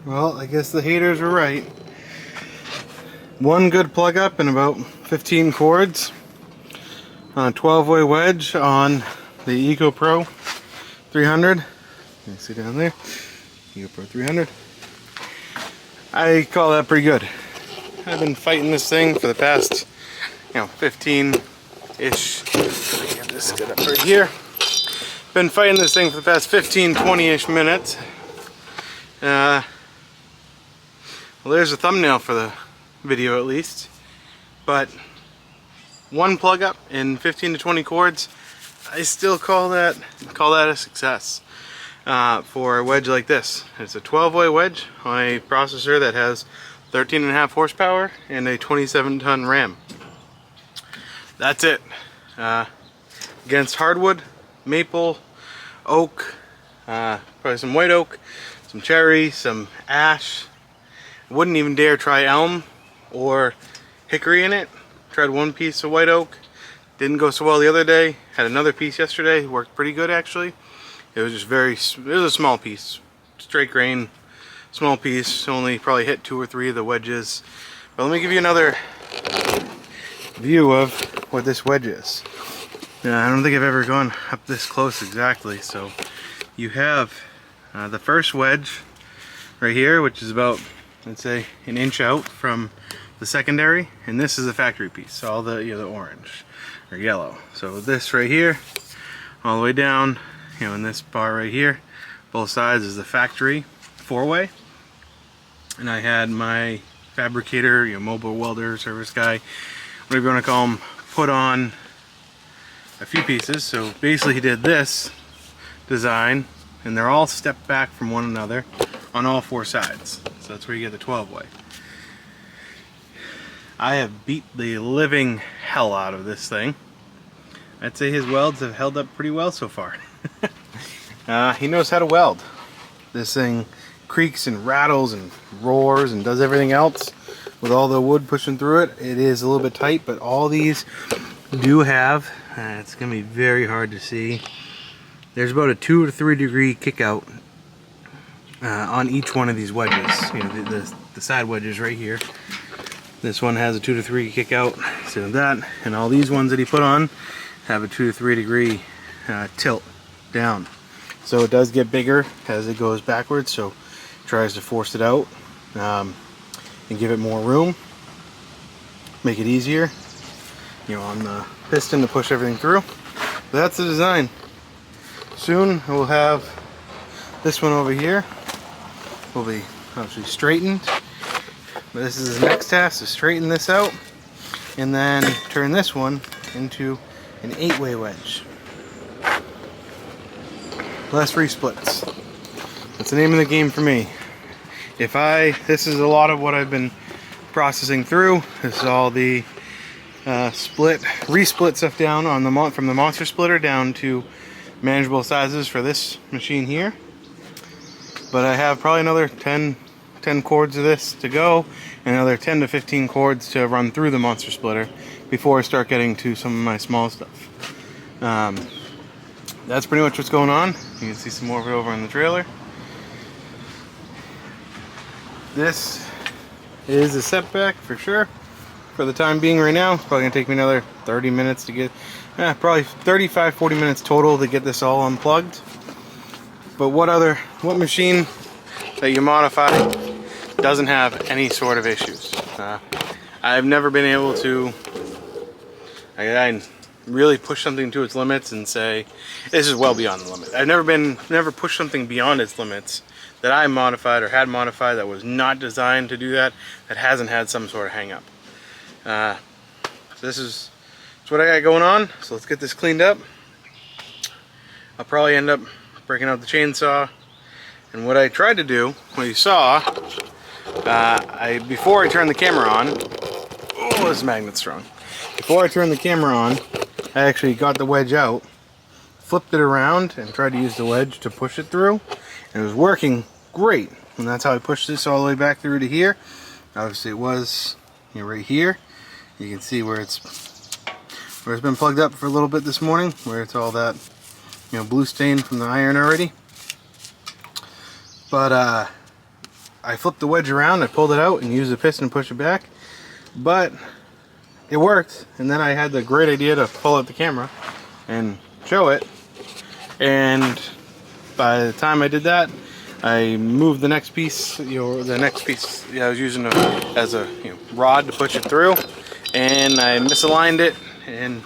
Well, I guess the haters were right. One good plug up and about 15 cords on a 12-way wedge on the EcoPro 300. You can see down there, EcoPro 300. I call that pretty good. I've been fighting this thing for the past, 15-ish. Get this good up right here. Been fighting this thing for the past 15, 20-ish minutes. Well, there's a thumbnail for the video at least. But one plug up in 15 to 20 cords, I still call that a success for a wedge like this. It's a 12-way wedge on a processor that has 13.5 horsepower and a 27-ton RAM. That's it. Against hardwood, maple, oak, probably some white oak, some cherry, some ash. Wouldn't even dare try elm or hickory in it. Tried one piece of white oak, didn't go so well the other day. Had another piece yesterday, worked pretty good actually. It was just it was a small piece, straight grain, small piece. Only probably hit 2 or 3 of the wedges. But let me give you another view of what this wedge is. I don't think I've ever gone up this close exactly. So you have the first wedge right here, which is about, let's say, an inch out from the secondary, and this is the factory piece. So all the the orange or yellow. So this right here, all the way down, in this bar right here, both sides is the factory 4-way. And I had my fabricator, mobile welder, service guy, whatever you want to call him, put on a few pieces. So basically he did this design, and they're all stepped back from one another on all 4 sides. So that's where you get the 12-way. I have beat the living hell out of this thing. I'd say his welds have held up pretty well so far. He knows how to weld. This thing creaks and rattles and roars and does everything else with all the wood pushing through it. It is a little bit tight, but all these do have, it's going to be very hard to see, there's about a 2 to 3 degree kick out on each one of these wedges. The side wedges right here. This one has a 2 to 3 kick out, so that, and all these ones that he put on have a 2 to 3 degree tilt down. So it does get bigger as it goes backwards, so it tries to force it out and give it more room, make it easier, on the piston to push everything through. But that's the design. Soon we'll have this one over here will be obviously straightened. But this is his next task, to straighten this out and then turn this one into an 8-way wedge. Less resplits. That's the name of the game for me. This is a lot of what I've been processing through. This is all the resplit stuff down on from the monster splitter down to manageable sizes for this machine here. But I have probably another 10 cords of this to go, and another 10 to 15 cords to run through the monster splitter before I start getting to some of my small stuff. That's pretty much what's going on. You can see some more of it over in the trailer. This is a setback for sure. For the time being right now, it's probably gonna take me another 30 minutes to get, probably 35-40 minutes total to get this all unplugged. But what machine that you modify doesn't have any sort of issues? I've never been able to I really push something to its limits and say this is well beyond the limit. I've never pushed something beyond its limits that I modified or had modified that was not designed to do that hasn't had some sort of hang up. So this is what I got going on. So let's get this cleaned up. I'll probably end up breaking out the chainsaw. And what I tried to do, what you saw, before I turned the camera on, oh, this magnet's strong. Before I turned the camera on, I actually got the wedge out, flipped it around, and tried to use the wedge to push it through. And it was working great. And that's how I pushed this all the way back through to here. Obviously it was right here. You can see where it's been plugged up for a little bit this morning, where it's all that blue stain from the iron already. But I flipped the wedge around, I pulled it out and used the piston to push it back, but it worked. And then I had the great idea to pull out the camera and show it, and by the time I did that, I moved the next piece, I was using as a rod to push it through, and I misaligned it, and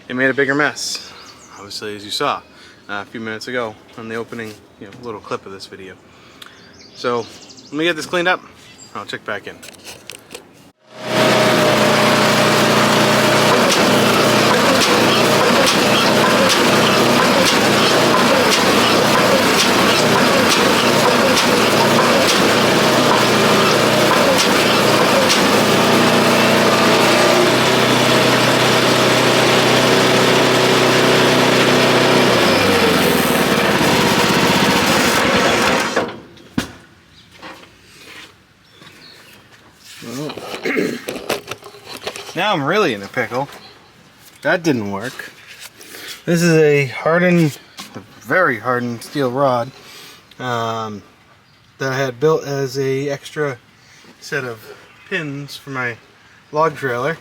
it made a bigger mess, obviously, as you saw a few minutes ago on the opening little clip of this video. So let me get this cleaned up, I'll check back in. Now I'm really in a pickle. That didn't work. This is a very hardened steel rod that I had built as a extra set of pins for my log trailer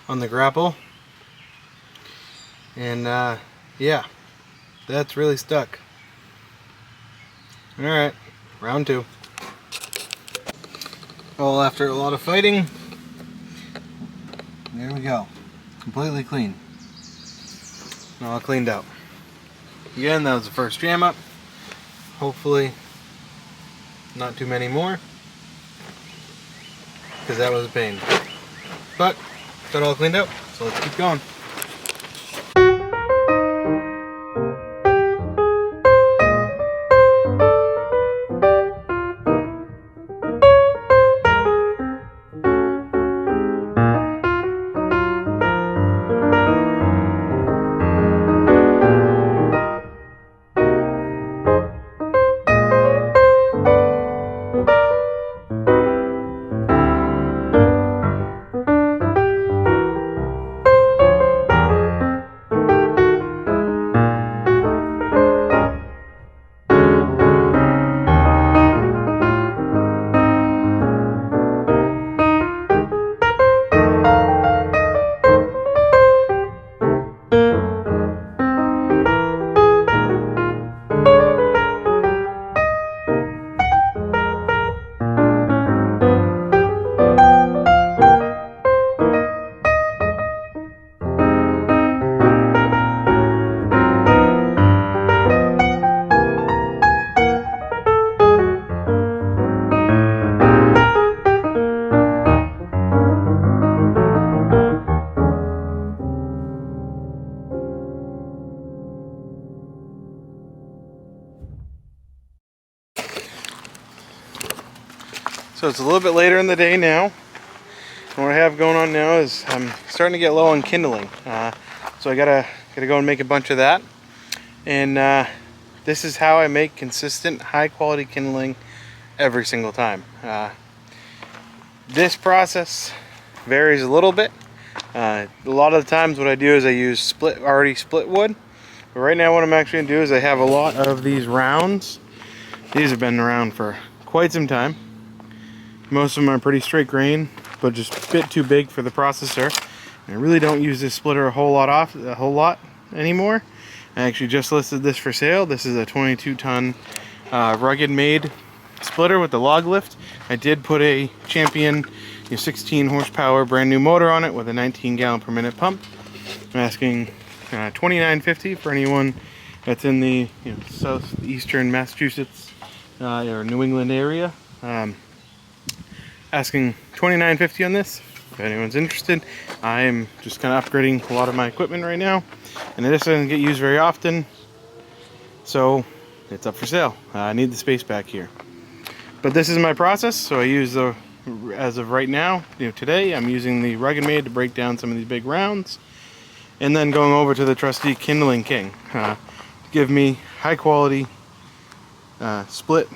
on the grapple. And yeah, that's really stuck. Alright, round two. Well, after a lot of fighting, there we go. Completely clean. All cleaned out. Again, that was the first jam up. Hopefully not too many more, because that was a pain. But got all cleaned out, so let's keep going. So it's a little bit later in the day now. And what I have going on now is I'm starting to get low on kindling. So I gotta go and make a bunch of that. And this is how I make consistent, high quality kindling every single time. This varies a little bit. A lot of the times what I do is I use already split wood. But right now what I'm actually gonna do is I have a lot of these rounds. These have been around for quite some time. Most of them are pretty straight grain, but just a bit too big for the processor. I really don't use this splitter a whole lot anymore. I actually just listed this for sale. This is a 22-ton rugged made splitter with the log lift. I did put a Champion 16 horsepower brand new motor on it with a 19 gallon per minute pump. I'm asking $29.50 for anyone that's in the southeastern Massachusetts or New England area. Asking $29.50 on this. If anyone's interested, I am just kind of upgrading a lot of my equipment right now, and this doesn't get used very often, so it's up for sale. I need the space back here. But this is my process. So I use as of right now, today, I'm using the Rugged Made to break down some of these big rounds, and then going over to the trusty Kindling King to give me high quality split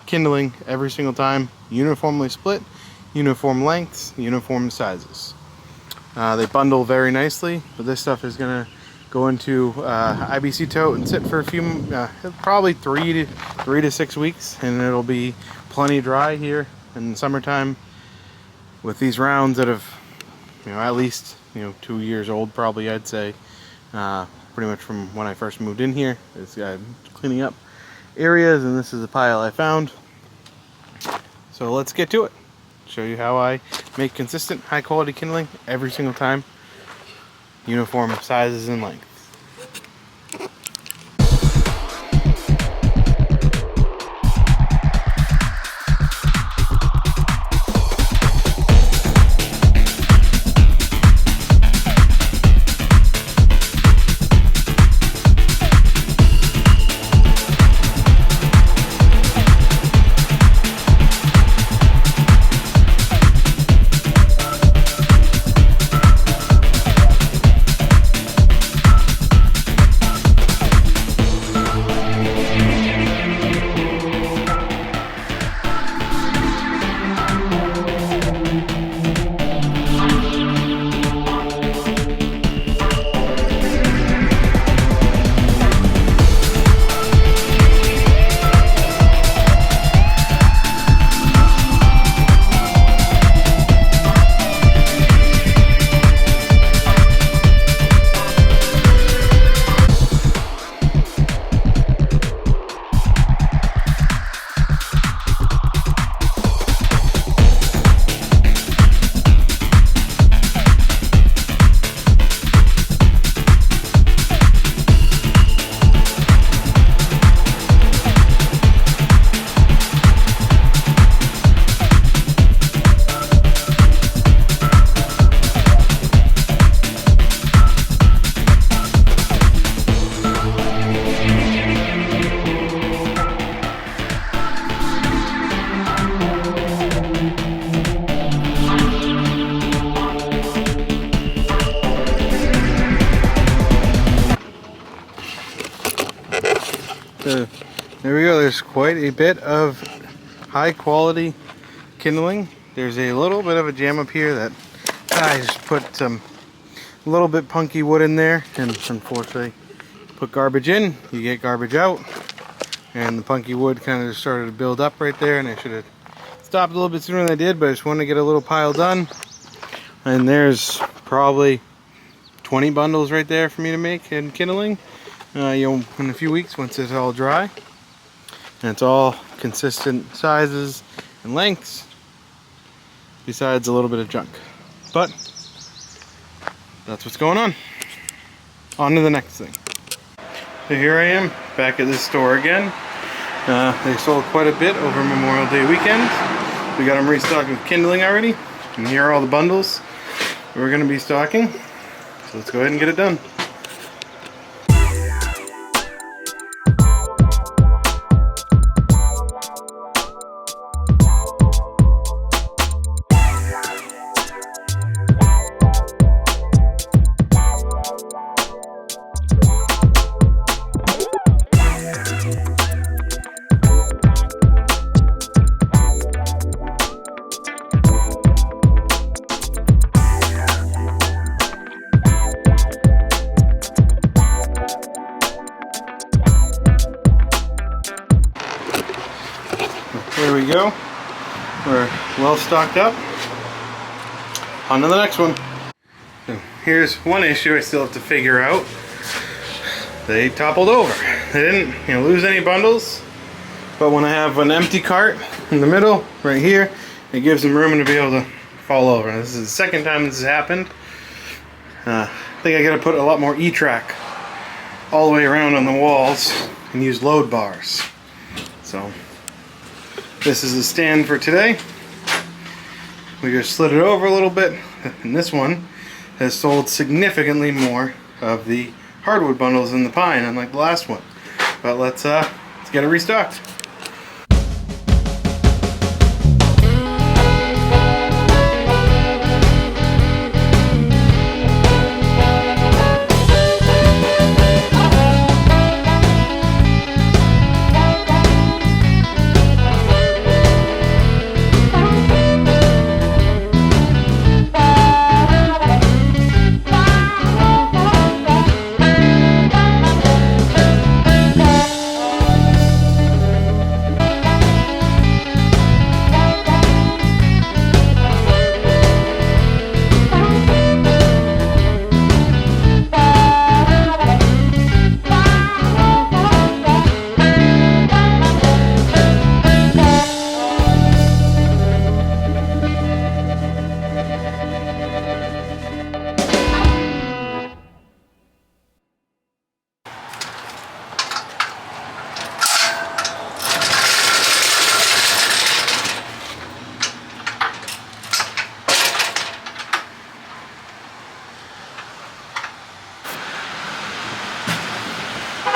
kindling every single time, uniformly split, uniform lengths, uniform sizes. They bundle very nicely, but this stuff is gonna go into IBC tote and sit for a few, probably 3 to 6 weeks, and it'll be plenty dry here in the summertime with these rounds that have, at least 2 years old probably, I'd say. Pretty much from when I first moved in here. It's cleaning up areas, and this is a pile I found. So let's get to it. Show you how I make consistent high quality kindling every single time. Uniform sizes and lengths. So there we go, there's quite a bit of high quality kindling. There's a little bit of a jam up here that I just put some a little bit punky wood in there, and unfortunately put garbage in, you get garbage out, and the punky wood kind of just started to build up right there, and I should have stopped a little bit sooner than I did, but I just wanted to get a little pile done. And there's probably 20 bundles right there for me to make in kindling. In a few weeks once it's all dry, and it's all consistent sizes and lengths, besides a little bit of junk. But that's what's going on. On to the next thing. So here I am back at this store again. They sold quite a bit over Memorial Day weekend. We got them restocked with kindling already, and here are all the bundles we're going to be stocking. So let's go ahead and get it done. There we go. We're well stocked up. On to the next one. So here's one issue I still have to figure out. They toppled over. They didn't, lose any bundles, but when I have an empty cart in the middle, right here, it gives them room to be able to fall over. This is the second time this has happened. I think I got to put a lot more E-track all the way around on the walls and use load bars. So this is the stand for today. We just slid it over a little bit, and this one has sold significantly more of the hardwood bundles than the pine, unlike the last one. But let's get it restocked.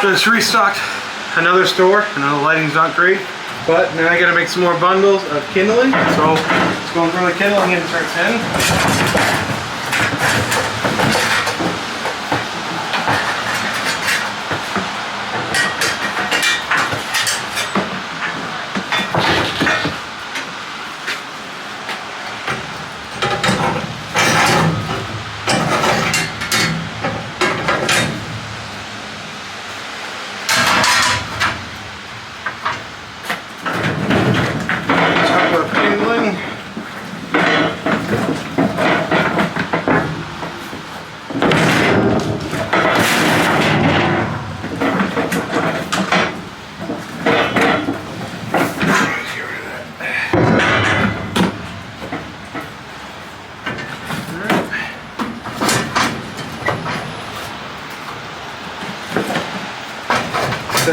Just restocked another store. I know the lighting's not great, but now I gotta make some more bundles of kindling. So let's go and throw the kindling inserts in.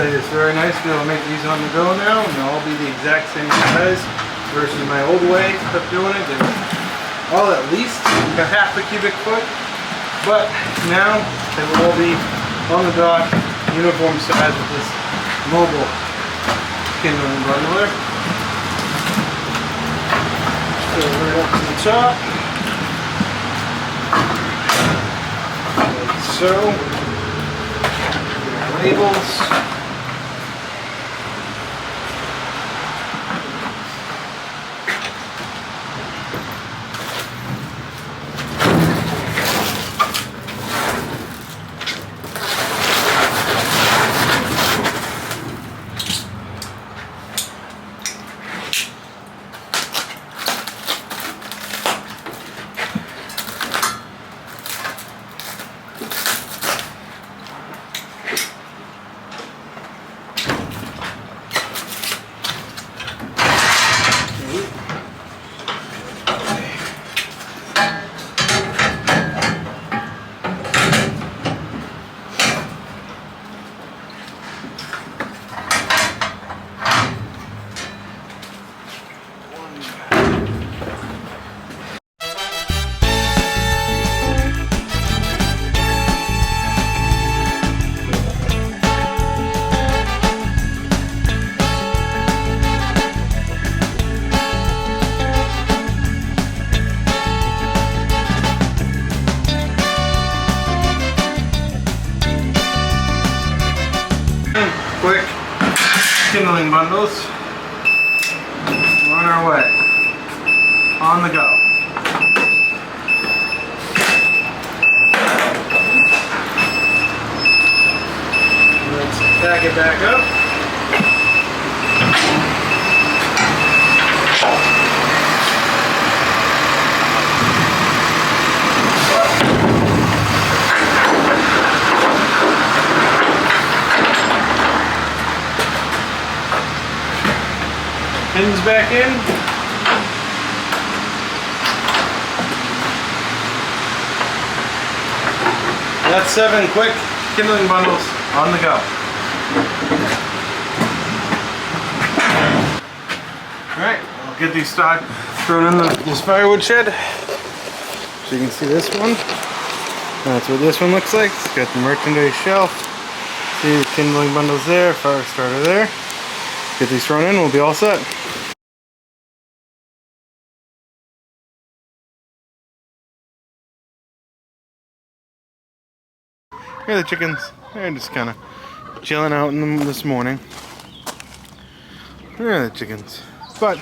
It's very nice to be able to make these on the go now, and they'll all be the exact same size versus my old way of doing it. They were all at least a half a cubic foot, but now they will all be on the dot, uniform size with this mobile kindling bundler. So right up to the top, like so. Labels. Quick kindling bundles. We're on our way. On the go. Let's pack it back up. Pins back in. That's 7 quick kindling bundles on the go. Alright, I'll get these started thrown in this firewood shed. So you can see this one. That's what this one looks like. It's got the merchandise shelf. See the kindling bundles there, fire starter there. Get these thrown in, we'll be all set. Here are the chickens. They're just kind of chilling out in them this morning. Here are the chickens. But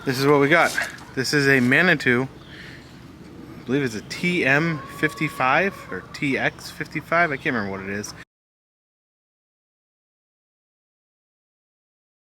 this is what we got. This is a Manitou. I believe it's a TM55 or TX55. I can't remember what it is.